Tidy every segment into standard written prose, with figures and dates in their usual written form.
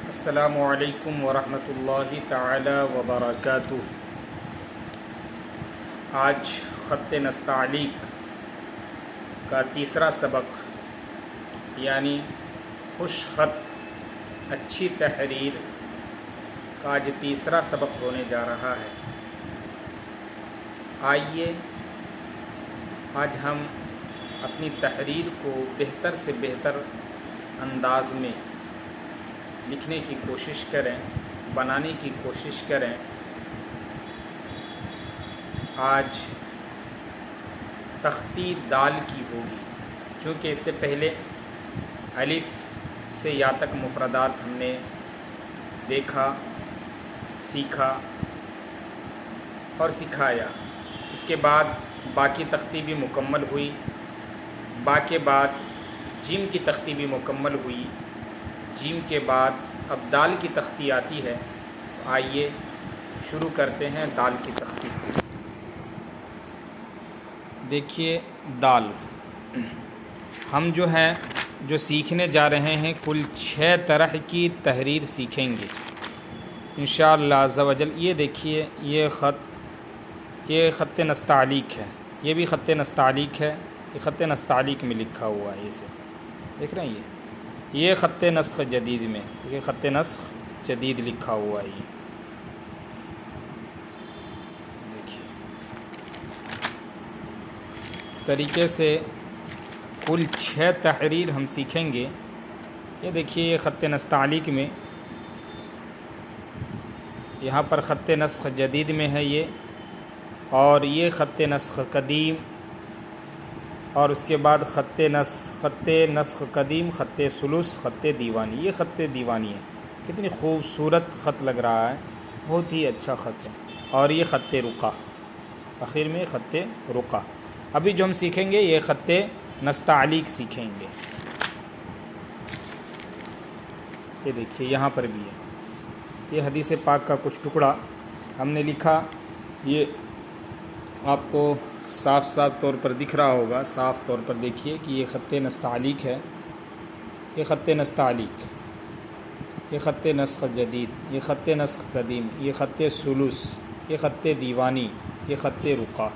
السلام علیکم ورحمۃ اللہ تعالی وبرکاتہ۔ آج خط نستعلیق کا تیسرا سبق یعنی خوش خط اچھی تحریر کا آج تیسرا سبق ہونے جا رہا ہے۔ آئیے آج ہم اپنی تحریر کو بہتر سے بہتر انداز میں لکھنے کی کوشش کریں، بنانے کی کوشش کریں۔ آج تختی دال کی ہوگی، چونکہ اس سے پہلے الف سے یا تک مفردات ہم نے دیکھا، سیکھا اور سکھایا۔ اس کے بعد باقی تختی بھی مکمل ہوئی، با کے بعد جیم کی تختی بھی مکمل ہوئی، جیم کے بعد اب دال کی تختی آتی ہے۔ تو آئیے شروع کرتے ہیں دال کی تختی۔ دیکھیے دال ہم جو سیکھنے جا رہے ہیں کل 6 طرح کی تحریر سیکھیں گے انشاءاللہ عز و جل۔ یہ دیکھیے یہ خط نستعلیق ہے، یہ بھی خط نستعلیق ہے، یہ خط نستعلیق میں لکھا ہوا ہے۔ اسے دیکھ رہے ہیں، یہ خط نسخ جدید میں، یہ خط نسخ جدید لکھا ہوا ہے۔ دیکھیے اس طریقے سے کل 6 تحریر ہم سیکھیں گے۔ یہ دیکھیے یہ خط نستعلیق میں، یہاں پر خط نسخ جدید میں ہے یہ، اور یہ خط نسخ قدیم، اور اس کے بعد خط نسخ قدیم، خط ثلث، خط دیوانی۔ یہ خط دیوانی ہے، کتنی خوبصورت خط لگ رہا ہے، بہت ہی اچھا خط ہے۔ اور یہ خط رقہ، آخر میں خط رقہ۔ ابھی جو ہم سیکھیں گے یہ خط نستعلیق سیکھیں گے۔ یہ دیکھیے یہاں پر بھی ہے، یہ حدیث پاک کا کچھ ٹکڑا ہم نے لکھا۔ یہ آپ کو صاف طور پر دکھ رہا ہوگا، صاف طور پر دیکھیے کہ یہ خط نستعلیق ہے، یہ خط نستعلیق، یہ خط نسخ جدید، یہ خط نسخ قدیم، یہ خط ثلث، یہ خط دیوانی، یہ خط رقہ۔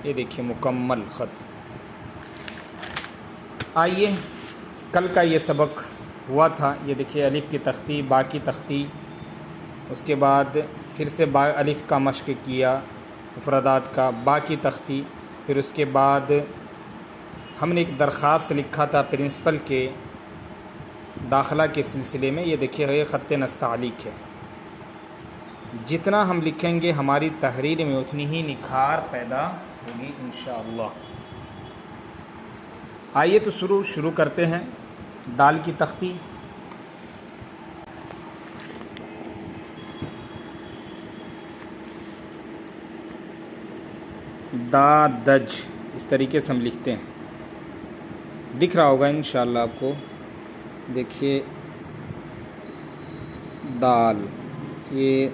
یہ دیکھیے مکمل خط۔ آئیے کل کا یہ سبق ہوا تھا، یہ دیکھیے الف کی تختی، با کی تختی، اس کے بعد پھر سے با الف کا مشق کیا، مفردات کا، با کی تختی، پھر اس کے بعد ہم نے ایک درخواست لکھا تھا پرنسپل کے داخلہ کے سلسلے میں۔ یہ دیکھیے یہ خط نستعلیق ہے۔ جتنا ہم لکھیں گے ہماری تحریر میں اتنی ہی نکھار پیدا ہوگی انشاءاللہ۔ آئیے تو شروع کرتے ہیں دال کی تختی۔ دا دج اس طریقے سے ہم لکھتے ہیں، دکھ رہا ہوگا انشاءاللہ آپ کو۔ دیکھیے دال، یہ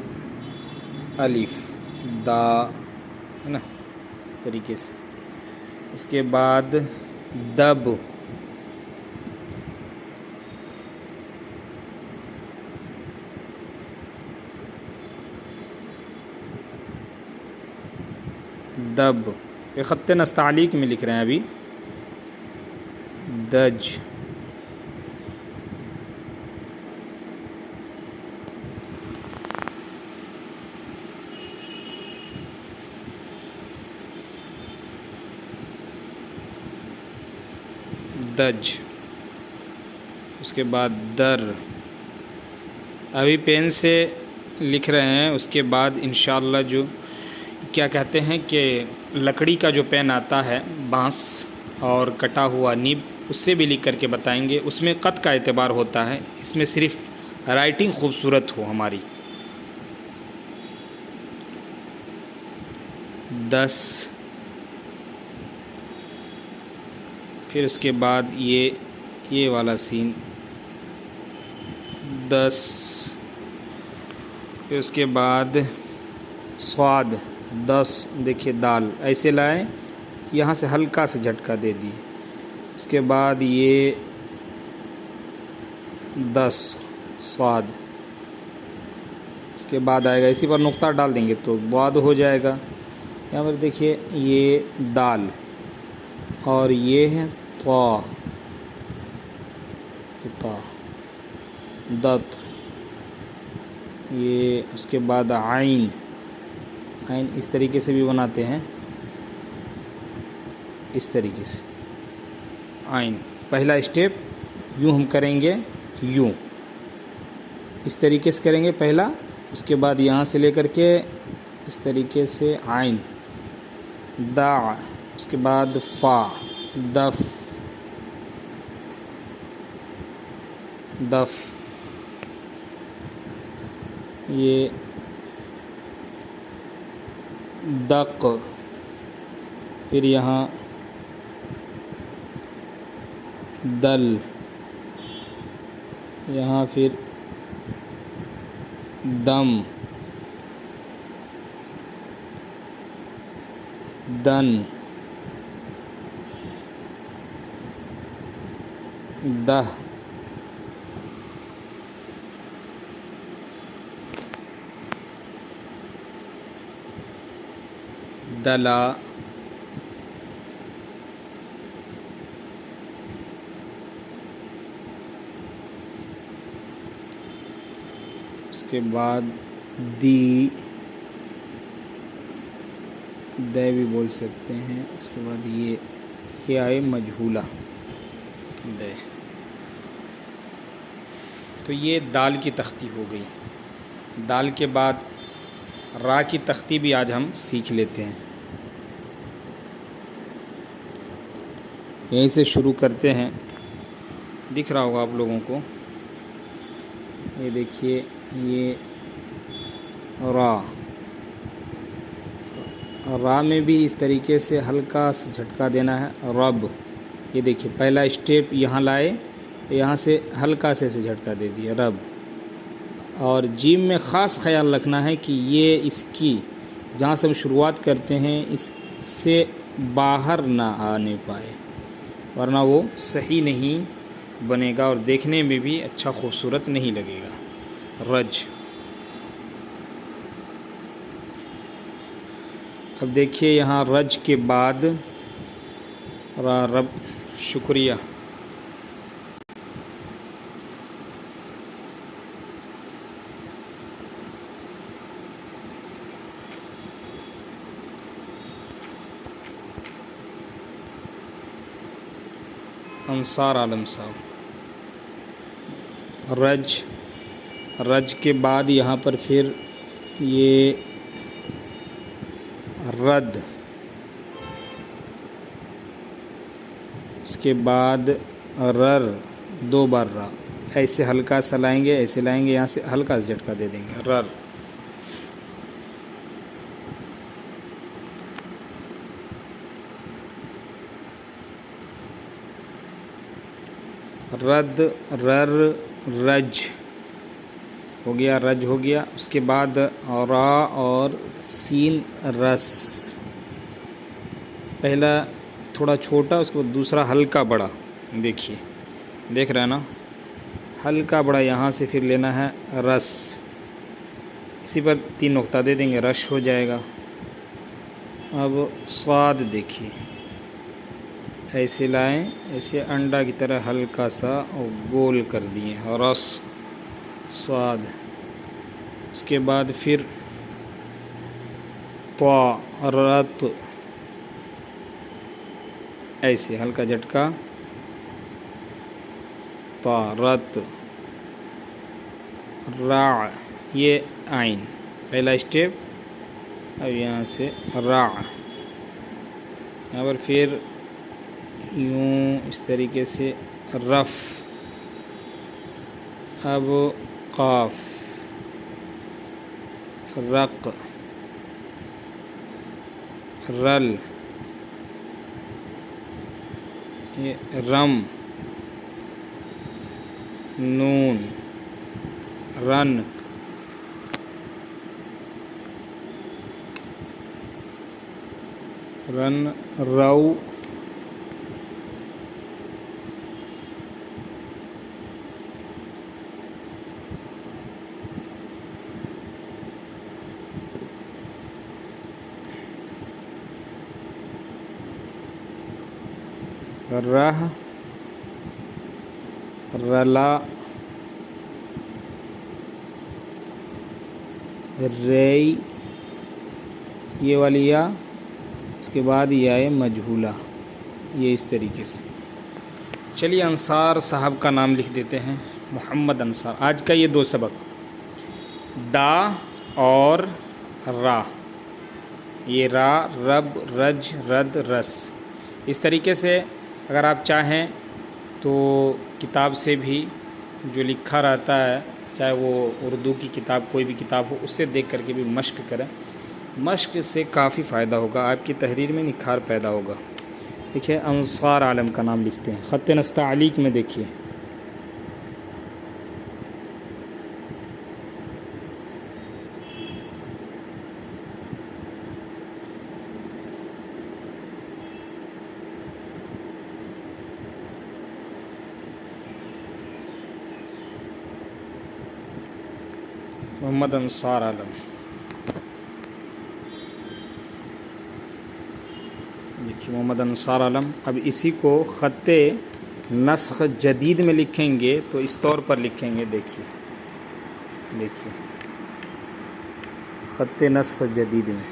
الف، دا ہے نا، اس طریقے سے۔ اس کے بعد دب، دب، یہ خط نستعلیق میں لکھ رہے ہیں ابھی۔ دج، دج، اس کے بعد در، ابھی پین سے لکھ رہے ہیں۔ اس کے بعد انشاءاللہ جو کیا کہتے ہیں کہ لکڑی کا جو پین آتا ہے، بانس اور کٹا ہوا نیب، اس سے بھی لکھ کر کے بتائیں گے۔ اس میں قط کا اعتبار ہوتا ہے، اس میں صرف رائٹنگ خوبصورت ہو ہماری۔ 10، پھر اس کے بعد یہ والا سین 10، پھر اس کے بعد صاد 10۔ دیکھیے دال ایسے لائیں، یہاں سے ہلکا سے جھٹکا دے دی۔ اس کے بعد یہ 10 صاد، اس کے بعد آئے گا، اسی پر نقطہ ڈال دیں گے تو ضاد ہو جائے گا۔ یہاں پر دیکھیے یہ دال اور یہ ہے طا، دت، یہ اس کے بعد عین، عین اس طریقے سے بھی بناتے ہیں، اس طریقے سے عین۔ پہلا اسٹیپ یوں ہم کریں گے، یوں اس طریقے سے کریں گے پہلا، اس کے بعد یہاں سے لے کر کے اس طریقے سے عین، دا، اس کے بعد فا، دف، دف، یہ دق، پھر یہاں دل، یہاں پھر دم، دن، دہ، دلا، اس کے بعد دی، دے بھی بول سکتے ہیں، اس کے بعد یہ آئے مجہولہ دے۔ تو یہ دال کی تختی ہو گئی۔ دال کے بعد را کی تختی بھی آج ہم سیکھ لیتے ہیں۔ یہیں سے شروع کرتے ہیں، دکھ رہا ہوگا آپ لوگوں کو، یہ دیکھیے یہ را میں بھی اس طریقے سے ہلکا سا جھٹکا دینا ہے، رب، یہ دیکھیے پہلا اسٹیپ یہاں لائے، یہاں سے ہلکا سے جھٹکا دے دیا، رب۔ اور جیم میں خاص خیال رکھنا ہے کہ یہ اس کی جہاں سے ہم شروعات کرتے ہیں اس سے باہر نہ آنے پائے، ورنہ وہ صحیح نہیں بنے گا اور دیکھنے میں بھی اچھا خوبصورت نہیں لگے گا۔ رج۔ اب دیکھیے یہاں رج کے بعد را، رب، شکریہ، انصار عالم صاحب۔ رج، رج کے بعد یہاں پر پھر یہ رد، اس کے بعد رر، دو بار را، ایسے ہلکا سا لائیں گے، ایسے لائیں گے، یہاں سے ہلکا سا جھٹکا دے دیں گے، رر۔ رد، رر، رج ہو گیا، رج ہو گیا۔ اس کے بعد را اور سین، رس، پہلا تھوڑا چھوٹا، اس کے بعد دوسرا ہلکا بڑا، دیکھیے دیکھ رہے ہیں نا، ہلکا بڑا، یہاں سے پھر لینا ہے رس، اسی پر 3 نقطہ دے دیں گے، رش ہو جائے گا۔ اب صاد دیکھیے، ایسے لائیں، ایسے انڈا کی طرح ہلکا سا اور گول کر دیے، رس، صاد۔ اس کے بعد پھر طا، رت، ایسے ہلکا جھٹکا، طا، رت، را، یہ عین، پہلا اسٹیپ، اب یہاں سے را، یہاں پر پھر یوں اس طریقے سے رف، اب قاف، رق، رل، یہ رم، نون، رن، رن، رو، رہ، رلا، ری، یہ والی یا، اس کے بعد یا مجہولہ، یہ اس طریقے سے۔ چلیے انصار صاحب کا نام لکھ دیتے ہیں، محمد انصار۔ آج کا یہ 2 سبق، دا اور را، یہ را، رب، رج، رد، رس، اس طریقے سے اگر آپ چاہیں تو کتاب سے بھی جو لکھا رہتا ہے، چاہے وہ اردو کی کتاب کوئی بھی کتاب ہو، اس سے دیکھ کر کے بھی مشق کریں، مشق سے کافی فائدہ ہوگا، آپ کی تحریر میں نکھار پیدا ہوگا۔ دیکھیے انصار عالم کا نام لکھتے ہیں، خط نستعلیق میں دیکھیے، محمد انصار عالم، دیکھیے محمد انصار عالم۔ اب اسی کو خط نسخ جدید میں لکھیں گے تو اس طور پر لکھیں گے، دیکھیے دیکھیے خط نسخ جدید میں،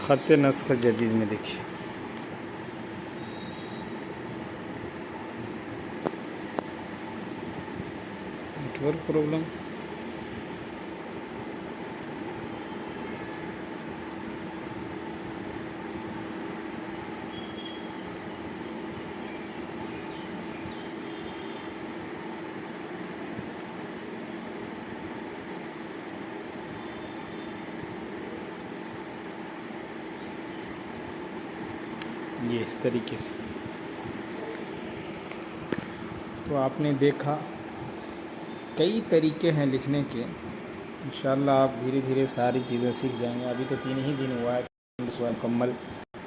خط نسخ جدید میں دیکھیے، نیٹورک پرابلم، یہ اس طریقے سے۔ تو آپ نے دیکھا کئی طریقے ہیں لکھنے کے، انشاءاللہ آپ دھیرے دھیرے ساری چیزیں سیکھ جائیں گے۔ ابھی تو 3 ہی دن ہوا ہے مکمل،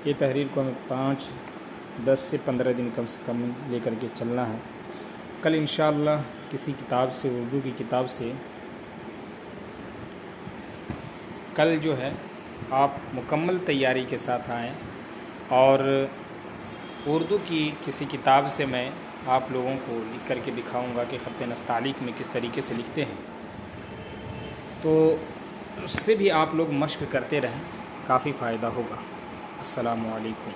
یہ تحریر کو ہمیں 10 سے 15 دن کم سے کم لے کر کے چلنا ہے۔ کل انشاءاللہ کسی کتاب سے، اردو کی کتاب سے، کل جو ہے آپ مکمل تیاری کے ساتھ آئیں، اور اردو کی کسی کتاب سے میں آپ لوگوں کو لکھ کر کے دکھاؤں گا کہ خط نستعلیق میں کس طریقے سے لکھتے ہیں، تو اس سے بھی آپ لوگ مشق کرتے رہیں، کافی فائدہ ہوگا۔ السلام علیکم۔